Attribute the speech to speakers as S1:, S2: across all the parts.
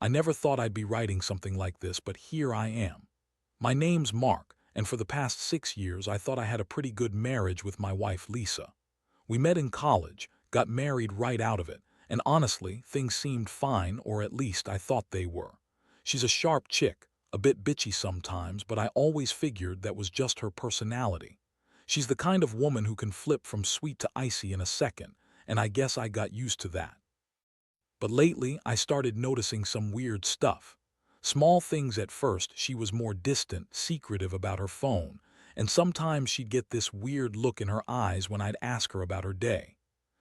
S1: I never thought I'd be writing something like this, but here I am. My name's Mark, and for the past 6 years I thought I had a pretty good marriage with my wife Lisa. We met in college, got married right out of it, and honestly, things seemed fine, or at least I thought they were. She's a sharp chick, a bit bitchy sometimes, but I always figured that was just her personality. She's the kind of woman who can flip from sweet to icy in a second, and I guess I got used to that. But lately, I started noticing some weird stuff. Small things at first. She was more distant, secretive about her phone, and sometimes she'd get this weird look in her eyes when I'd ask her about her day.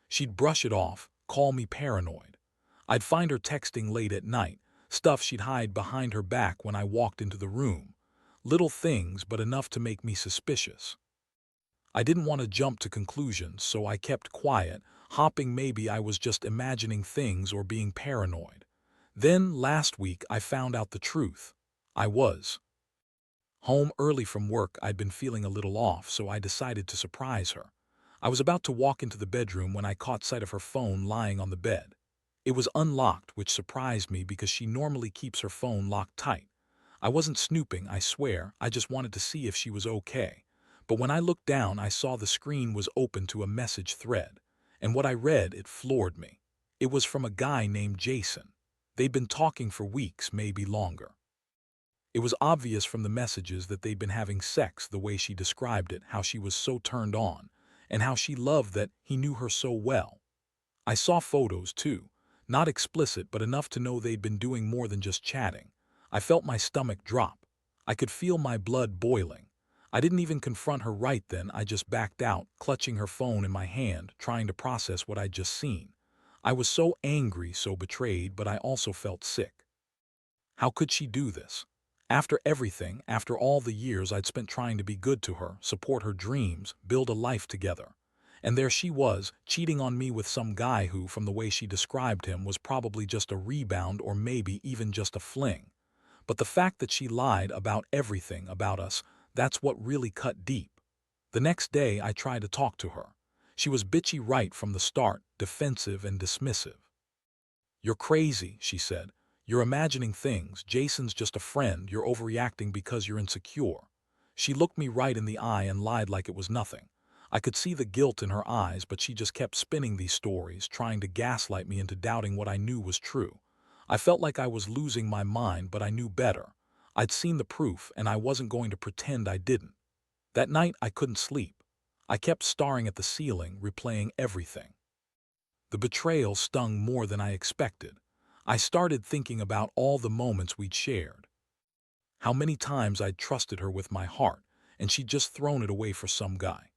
S1: She'd brush it off, call me paranoid. I'd find her texting late at night, stuff she'd hide behind her back when I walked into the room. Little things, but enough to make me suspicious. I didn't want to jump to conclusions, so I kept quiet, hoping maybe I was just imagining things or being paranoid. Then, last week, I found out the truth. I was home early from work. I'd been feeling a little off, so I decided to surprise her. I was about to walk into the bedroom when I caught sight of her phone lying on the bed. It was unlocked, which surprised me because she normally keeps her phone locked tight. I wasn't snooping, I swear, I just wanted to see if she was okay. But when I looked down, I saw the screen was open to a message thread. And what I read, it floored me. It was from a guy named Jason. They'd been talking for weeks, maybe longer. It was obvious from the messages that they'd been having sex, the way she described it, how she was so turned on, and how she loved that he knew her so well. I saw photos too, not explicit but enough to know they'd been doing more than just chatting. I felt my stomach drop. I could feel my blood boiling. I didn't even confront her right then. I just backed out, clutching her phone in my hand, trying to process what I'd just seen. I was so angry, so betrayed, but I also felt sick. How could she do this? After everything, after all the years I'd spent trying to be good to her, support her dreams, build a life together. And there she was, cheating on me with some guy who, from the way she described him, was probably just a rebound or maybe even just a fling. But the fact that she lied about everything about us, that's what really cut deep. The next day I tried to talk to her. She was bitchy right from the start, defensive and dismissive. "You're crazy," she said. "You're imagining things. Jason's just a friend. You're overreacting because you're insecure." She looked me right in the eye and lied like it was nothing. I could see the guilt in her eyes, but she just kept spinning these stories, trying to gaslight me into doubting what I knew was true. I felt like I was losing my mind, but I knew better. I'd seen the proof, and I wasn't going to pretend I didn't. That night, I couldn't sleep. I kept staring at the ceiling, replaying everything. The betrayal stung more than I expected. I started thinking about all the moments we'd shared. How many times I'd trusted her with my heart, and she'd just thrown it away for some guy.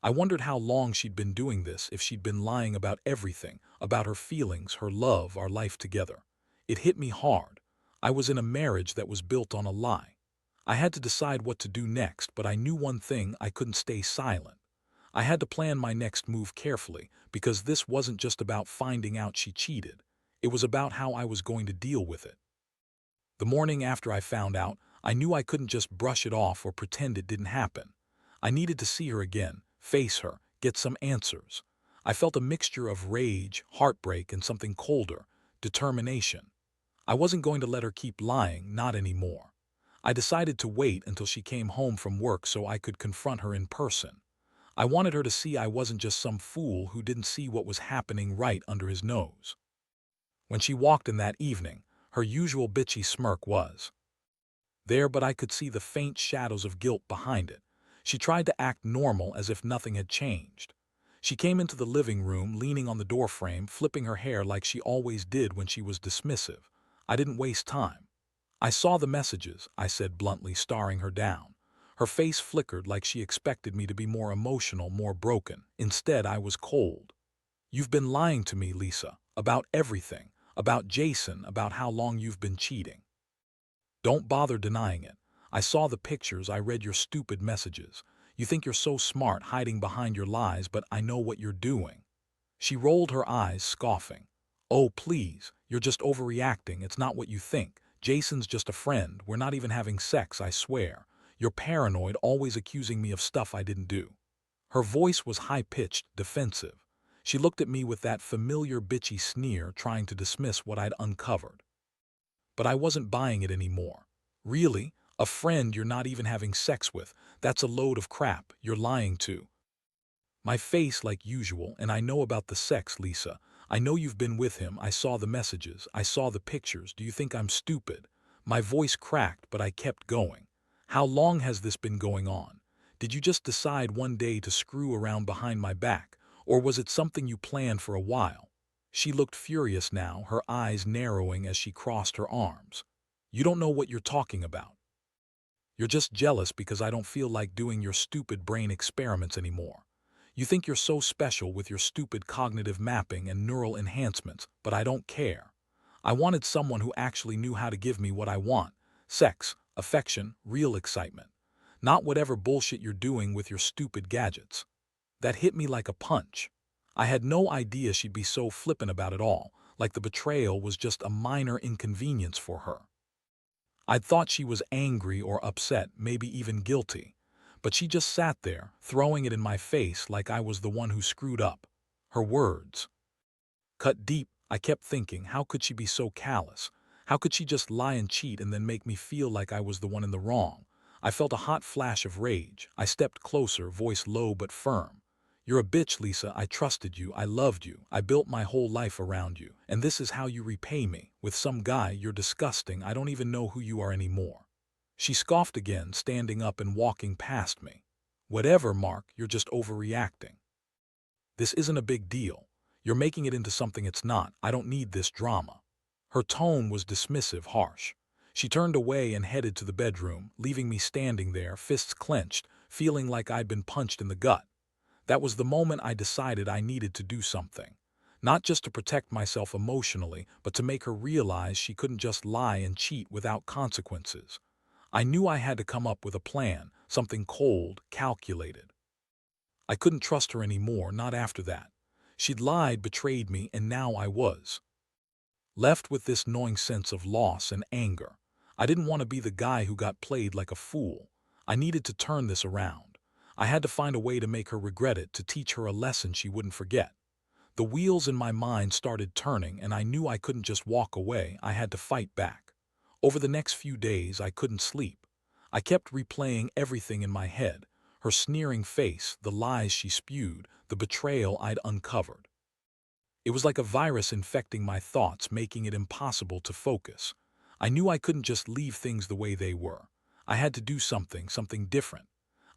S1: I wondered how long she'd been doing this, if she'd been lying about everything, about her feelings, her love, our life together. It hit me hard. I was in a marriage that was built on a lie. I had to decide what to do next, but I knew one thing: I couldn't stay silent. I had to plan my next move carefully, because this wasn't just about finding out she cheated. It was about how I was going to deal with it. The morning after I found out, I knew I couldn't just brush it off or pretend it didn't happen. I needed to see her again, face her, get some answers. I felt a mixture of rage, heartbreak, and something colder: determination. I wasn't going to let her keep lying, not anymore. I decided to wait until she came home from work so I could confront her in person. I wanted her to see I wasn't just some fool who didn't see what was happening right under his nose. When she walked in that evening, her usual bitchy smirk was there, but I could see the faint shadows of guilt behind it. She tried to act normal, as if nothing had changed. She came into the living room, leaning on the doorframe, flipping her hair like she always did when she was dismissive. I didn't waste time. "I saw the messages," I said bluntly, staring her down. Her face flickered like she expected me to be more emotional, more broken. Instead, I was cold. "You've been lying to me, Lisa, about everything, about Jason, about how long you've been cheating. Don't bother denying it. I saw the pictures, I read your stupid messages. You think you're so smart hiding behind your lies, but I know what you're doing." She rolled her eyes, scoffing. "Oh, please, you're just overreacting. It's not what you think. Jason's just a friend. We're not even having sex, I swear. You're paranoid, always accusing me of stuff I didn't do." Her voice was high-pitched, defensive. She looked at me with that familiar bitchy sneer, trying to dismiss what I'd uncovered. But I wasn't buying it anymore. Really? A friend you're not even having sex with? That's a load of crap. You're lying to. My face like usual, and I know about the sex, Lisa. I know you've been with him. I saw the messages. I saw the pictures. Do you think I'm stupid? My voice cracked, but I kept going. How long has this been going on? Did you just decide one day to screw around behind my back, or was it something you planned for a while? She looked furious now, her eyes narrowing as she crossed her arms. You don't know what you're talking about. You're just jealous because I don't feel like doing your stupid brain experiments anymore. You think you're so special with your stupid cognitive mapping and neural enhancements, but I don't care. I wanted someone who actually knew how to give me what I want: sex, affection, real excitement. Not whatever bullshit you're doing with your stupid gadgets. That hit me like a punch. I had no idea she'd be so flippant about it all, like the betrayal was just a minor inconvenience for her. I'd thought she was angry or upset, maybe even guilty. But she just sat there, throwing it in my face like I was the one who screwed up. Her words cut deep. I kept thinking, how could she be so callous? How could she just lie and cheat and then make me feel like I was the one in the wrong? I felt a hot flash of rage. I stepped closer, voice low but firm. You're a bitch, Lisa. I trusted you. I loved you. I built my whole life around you. And this is how you repay me. With some guy, you're disgusting. I don't even know who you are anymore. She scoffed again, standing up and walking past me. Whatever, Mark, you're just overreacting. This isn't a big deal. You're making it into something it's not. I don't need this drama. Her tone was dismissive, harsh. She turned away and headed to the bedroom, leaving me standing there, fists clenched, feeling like I'd been punched in the gut. That was the moment I decided I needed to do something. Not just to protect myself emotionally, but to make her realize she couldn't just lie and cheat without consequences. I knew I had to come up with a plan, something cold, calculated. I couldn't trust her anymore, not after that. She'd lied, betrayed me, and now I was left with this gnawing sense of loss and anger. I didn't want to be the guy who got played like a fool. I needed to turn this around. I had to find a way to make her regret it, to teach her a lesson she wouldn't forget. The wheels in my mind started turning, and I knew I couldn't just walk away. I had to fight back. Over the next few days, I couldn't sleep. I kept replaying everything in my head: her sneering face, the lies she spewed, the betrayal I'd uncovered. It was like a virus infecting my thoughts, making it impossible to focus. I knew I couldn't just leave things the way they were. I had to do something different.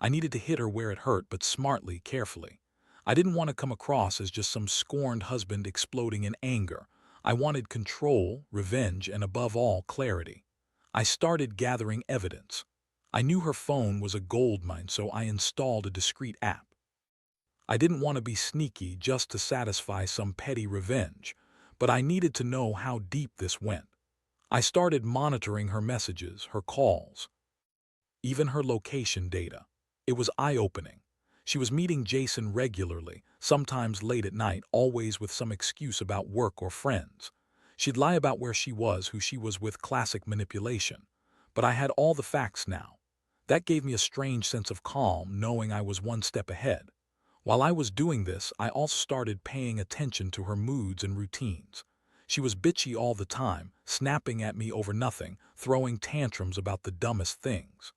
S1: I needed to hit her where it hurt, but smartly, carefully. I didn't want to come across as just some scorned husband exploding in anger. I wanted control, revenge, and above all, clarity. I started gathering evidence. I knew her phone was a goldmine, so I installed a discreet app. I didn't want to be sneaky just to satisfy some petty revenge, but I needed to know how deep this went. I started monitoring her messages, her calls, even her location data. It was eye-opening. She was meeting Jason regularly, sometimes late at night, always with some excuse about work or friends. She'd lie about where she was, who she was with, classic manipulation. But I had all the facts now. That gave me a strange sense of calm, knowing I was one step ahead. While I was doing this, I also started paying attention to her moods and routines. She was bitchy all the time, snapping at me over nothing, throwing tantrums about the dumbest things.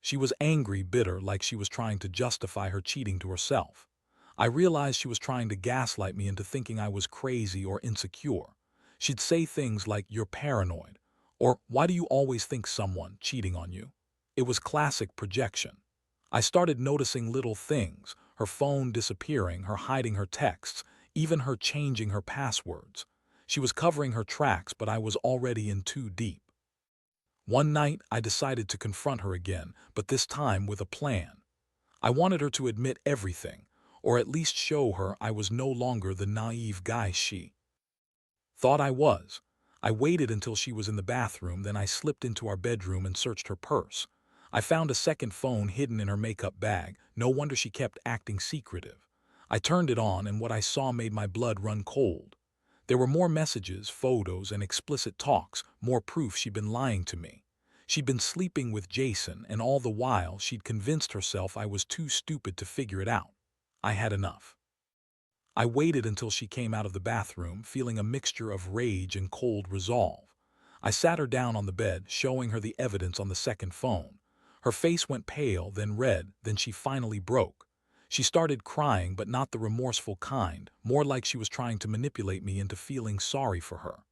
S1: She was angry, bitter, like she was trying to justify her cheating to herself. I realized she was trying to gaslight me into thinking I was crazy or insecure. She'd say things like, "You're paranoid," or "Why do you always think someone cheating on you?" It was classic projection. I started noticing little things: her phone disappearing, her hiding her texts, even her changing her passwords. She was covering her tracks, but I was already in too deep. One night, I decided to confront her again, but this time with a plan. I wanted her to admit everything, or at least show her I was no longer the naive guy she thought I was. I waited until she was in the bathroom, then I slipped into our bedroom and searched her purse. I found a second phone hidden in her makeup bag. No wonder she kept acting secretive. I turned it on, and what I saw made my blood run cold. There were more messages, photos, and explicit talks, more proof she'd been lying to me. She'd been sleeping with Jason, and all the while she'd convinced herself I was too stupid to figure it out. I had enough. I waited until she came out of the bathroom, feeling a mixture of rage and cold resolve. I sat her down on the bed, showing her the evidence on the second phone. Her face went pale, then red, then she finally broke. She started crying, but not the remorseful kind, more like she was trying to manipulate me into feeling sorry for her.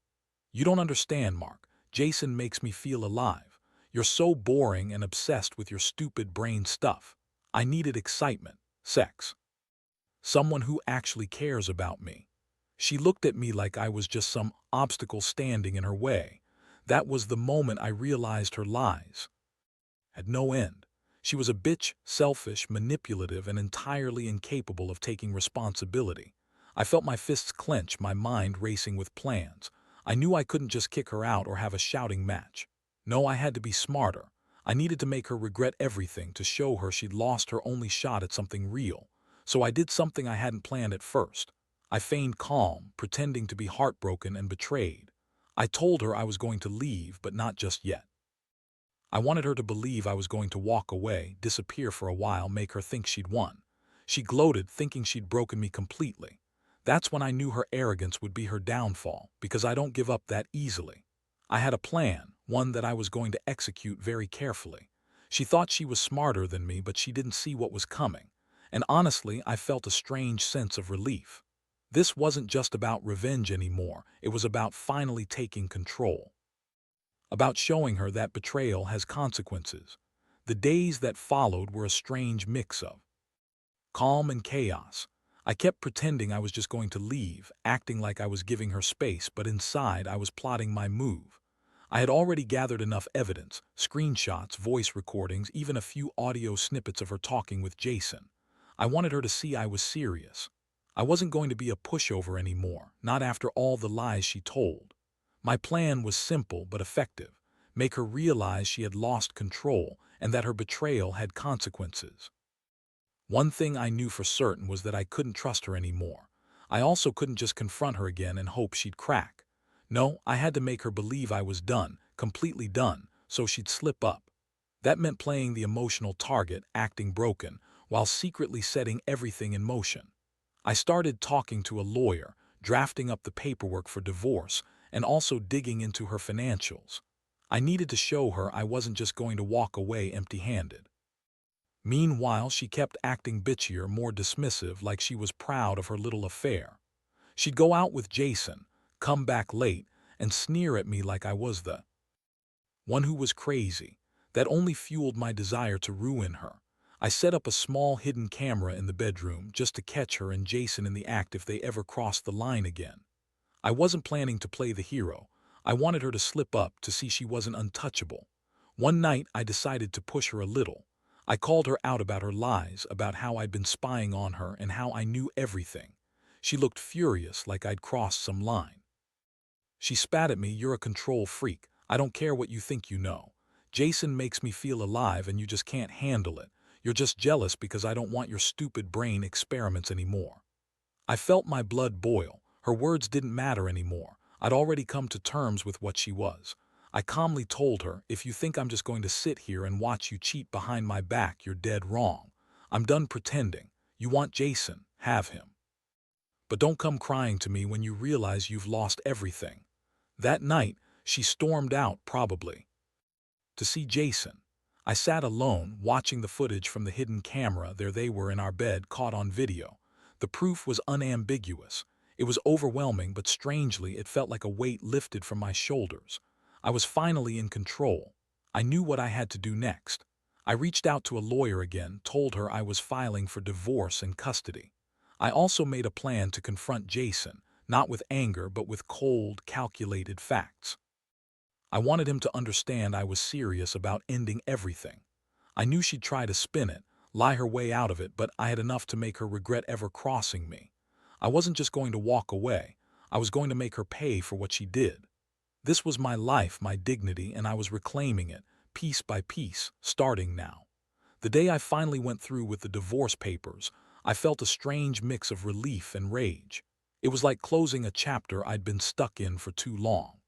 S1: "You don't understand, Mark. Jason makes me feel alive. You're so boring and obsessed with your stupid brain stuff. I needed excitement, sex. Someone who actually cares about me." She looked at me like I was just some obstacle standing in her way. That was the moment I realized her lies had no end. She was a bitch, selfish, manipulative, and entirely incapable of taking responsibility. I felt my fists clench, my mind racing with plans. I knew I couldn't just kick her out or have a shouting match. No, I had to be smarter. I needed to make her regret everything, to show her she'd lost her only shot at something real. So I did something I hadn't planned at first. I feigned calm, pretending to be heartbroken and betrayed. I told her I was going to leave, but not just yet. I wanted her to believe I was going to walk away, disappear for a while, make her think she'd won. She gloated, thinking she'd broken me completely. That's when I knew her arrogance would be her downfall, because I don't give up that easily. I had a plan, one that I was going to execute very carefully. She thought she was smarter than me, but she didn't see what was coming. And honestly, I felt a strange sense of relief. This wasn't just about revenge anymore, it was about finally taking control. About showing her that betrayal has consequences. The days that followed were a strange mix of calm and chaos. I kept pretending I was just going to leave, acting like I was giving her space, but inside I was plotting my move. I had already gathered enough evidence, screenshots, voice recordings, even a few audio snippets of her talking with Jason. I wanted her to see I was serious. I wasn't going to be a pushover anymore, not after all the lies she told. My plan was simple but effective: make her realize she had lost control and that her betrayal had consequences. One thing I knew for certain was that I couldn't trust her anymore. I also couldn't just confront her again and hope she'd crack. No, I had to make her believe I was done, completely done, so she'd slip up. That meant playing the emotional target, acting broken, while secretly setting everything in motion. I started talking to a lawyer, drafting up the paperwork for divorce, and also digging into her financials. I needed to show her I wasn't just going to walk away empty-handed. Meanwhile, she kept acting bitchier, more dismissive, like she was proud of her little affair. She'd go out with Jason, come back late, and sneer at me like I was the one who was crazy. That only fueled my desire to ruin her. I set up a small hidden camera in the bedroom just to catch her and Jason in the act if they ever crossed the line again. I wasn't planning to play the hero. I wanted her to slip up, to see she wasn't untouchable. One night, I decided to push her a little. I called her out about her lies, about how I'd been spying on her and how I knew everything. She looked furious, like I'd crossed some line. She spat at me, "You're a control freak. I don't care what you think you know. Jason makes me feel alive and you just can't handle it. You're just jealous because I don't want your stupid brain experiments anymore." I felt my blood boil. Her words didn't matter anymore. I'd already come to terms with what she was. I calmly told her, "If you think I'm just going to sit here and watch you cheat behind my back, you're dead wrong. I'm done pretending. You want Jason, have him. But don't come crying to me when you realize you've lost everything." That night, she stormed out, probably to see Jason. I sat alone, watching the footage from the hidden camera. There they were in our bed, caught on video. The proof was unambiguous. It was overwhelming, but strangely, it felt like a weight lifted from my shoulders. I was finally in control. I knew what I had to do next. I reached out to a lawyer again, told her I was filing for divorce and custody. I also made a plan to confront Jason, not with anger, but with cold, calculated facts. I wanted him to understand I was serious about ending everything. I knew she'd try to spin it, lie her way out of it, but I had enough to make her regret ever crossing me. I wasn't just going to walk away. I was going to make her pay for what she did. This was my life, my dignity, and I was reclaiming it, piece by piece, starting now. The day I finally went through with the divorce papers, I felt a strange mix of relief and rage. It was like closing a chapter I'd been stuck in for too long.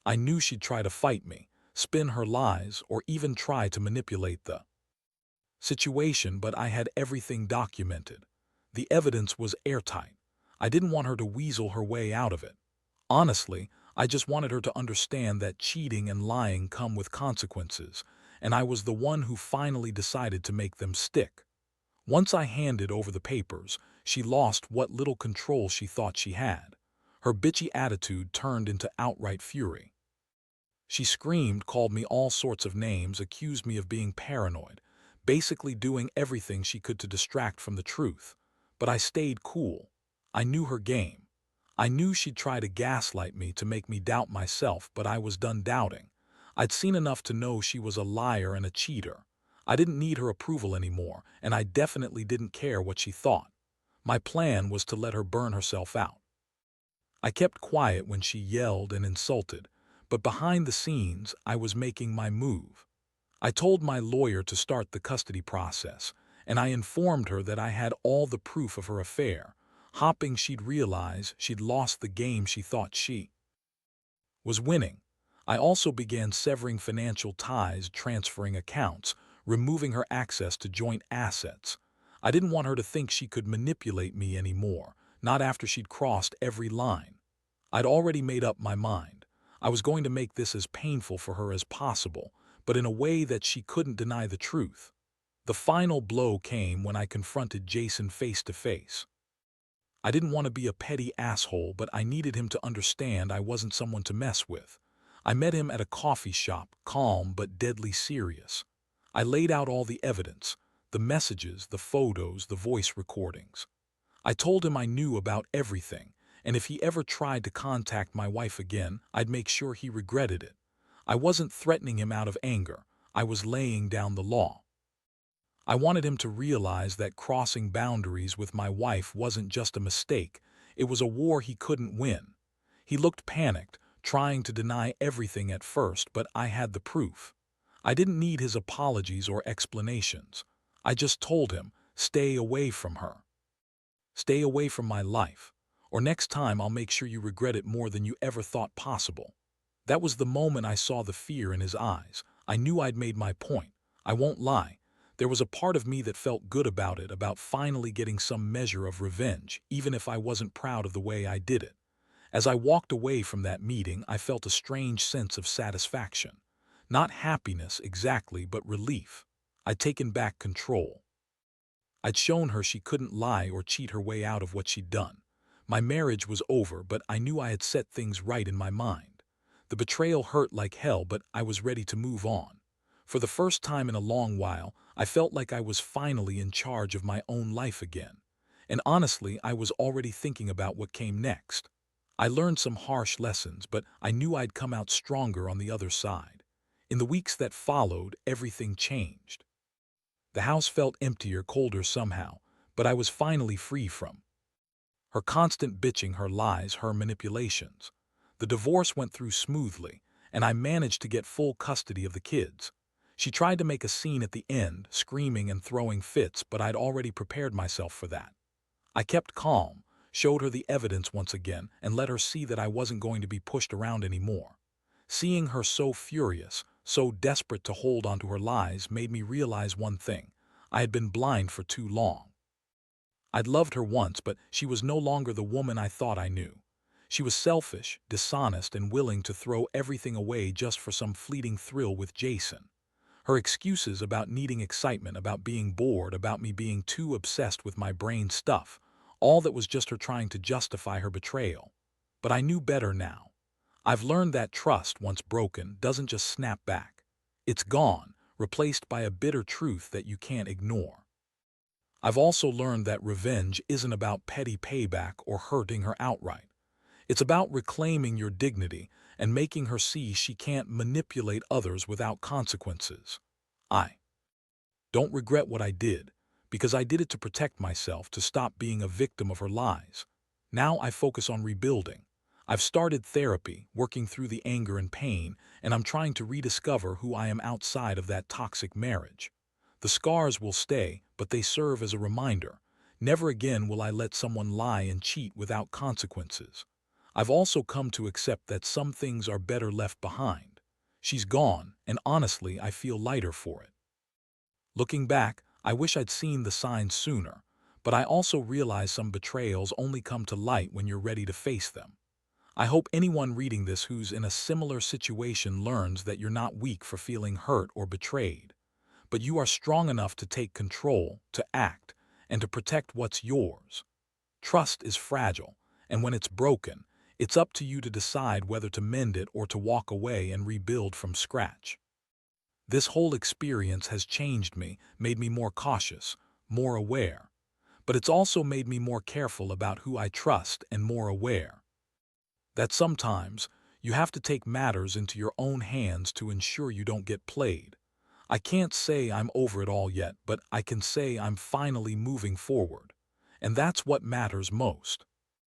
S1: I knew she'd try to fight me, spin her lies, or even try to manipulate the situation, but I had everything documented. The evidence was airtight. I didn't want her to weasel her way out of it. Honestly, I just wanted her to understand that cheating and lying come with consequences, and I was the one who finally decided to make them stick. Once I handed over the papers, she lost what little control she thought she had. Her bitchy attitude turned into outright fury. She screamed, called me all sorts of names, accused me of being paranoid, basically doing everything she could to distract from the truth. But I stayed cool. I knew her game. I knew she'd try to gaslight me to make me doubt myself, but I was done doubting. I'd seen enough to know she was a liar and a cheater. I didn't need her approval anymore, and I definitely didn't care what she thought. My plan was to let her burn herself out. I kept quiet when she yelled and insulted, but behind the scenes, I was making my move. I told my lawyer to start the custody process, and I informed her that I had all the proof of her affair, hoping she'd realize she'd lost the game she thought she was winning. I also began severing financial ties, transferring accounts, removing her access to joint assets. I didn't want her to think she could manipulate me anymore, not after she'd crossed every line. I'd already made up my mind. I was going to make this as painful for her as possible, but in a way that she couldn't deny the truth. The final blow came when I confronted Jason face to face. I didn't want to be a petty asshole, but I needed him to understand I wasn't someone to mess with. I met him at a coffee shop, calm but deadly serious. I laid out all the evidence, the messages, the photos, the voice recordings. I told him I knew about everything, and if he ever tried to contact my wife again, I'd make sure he regretted it. I wasn't threatening him out of anger. I was laying down the law. I wanted him to realize that crossing boundaries with my wife wasn't just a mistake, it was a war he couldn't win. He looked panicked, trying to deny everything at first, but I had the proof. I didn't need his apologies or explanations. I just told him, stay away from her. Stay away from my life, or next time I'll make sure you regret it more than you ever thought possible. That was the moment I saw the fear in his eyes. I knew I'd made my point. I won't lie. There was a part of me that felt good about it, about finally getting some measure of revenge, even if I wasn't proud of the way I did it. As I walked away from that meeting, I felt a strange sense of satisfaction. Not happiness exactly, but relief. I'd taken back control. I'd shown her she couldn't lie or cheat her way out of what she'd done. My marriage was over, but I knew I had set things right in my mind. The betrayal hurt like hell, but I was ready to move on. For the first time in a long while, I felt like I was finally in charge of my own life again. And honestly, I was already thinking about what came next. I learned some harsh lessons, but I knew I'd come out stronger on the other side. In the weeks that followed, everything changed. The house felt emptier, colder somehow, but I was finally free from her constant bitching, her lies, her manipulations. The divorce went through smoothly, and I managed to get full custody of the kids. She tried to make a scene at the end, screaming and throwing fits, but I'd already prepared myself for that. I kept calm, showed her the evidence once again, and let her see that I wasn't going to be pushed around anymore. Seeing her so furious, so desperate to hold onto her lies, made me realize one thing. I had been blind for too long. I'd loved her once, but she was no longer the woman I thought I knew. She was selfish, dishonest, and willing to throw everything away just for some fleeting thrill with Jason. Her excuses about needing excitement, about being bored, about me being too obsessed with my brain stuff, all that was just her trying to justify her betrayal. But I knew better now. I've learned that trust, once broken, doesn't just snap back. It's gone, replaced by a bitter truth that you can't ignore. I've also learned that revenge isn't about petty payback or hurting her outright. It's about reclaiming your dignity and making her see she can't manipulate others without consequences. I don't regret what I did, because I did it to protect myself, to stop being a victim of her lies. Now I focus on rebuilding. I've started therapy, working through the anger and pain, and I'm trying to rediscover who I am outside of that toxic marriage. The scars will stay, but they serve as a reminder. Never again will I let someone lie and cheat without consequences. I've also come to accept that some things are better left behind. She's gone, and honestly, I feel lighter for it. Looking back, I wish I'd seen the signs sooner, but I also realize some betrayals only come to light when you're ready to face them. I hope anyone reading this who's in a similar situation learns that you're not weak for feeling hurt or betrayed, but you are strong enough to take control, to act, and to protect what's yours. Trust is fragile, and when it's broken, it's up to you to decide whether to mend it or to walk away and rebuild from scratch. This whole experience has changed me, made me more cautious, more aware, but it's also made me more careful about who I trust and more aware that sometimes you have to take matters into your own hands to ensure you don't get played. I can't say I'm over it all yet, but I can say I'm finally moving forward. And that's what matters most.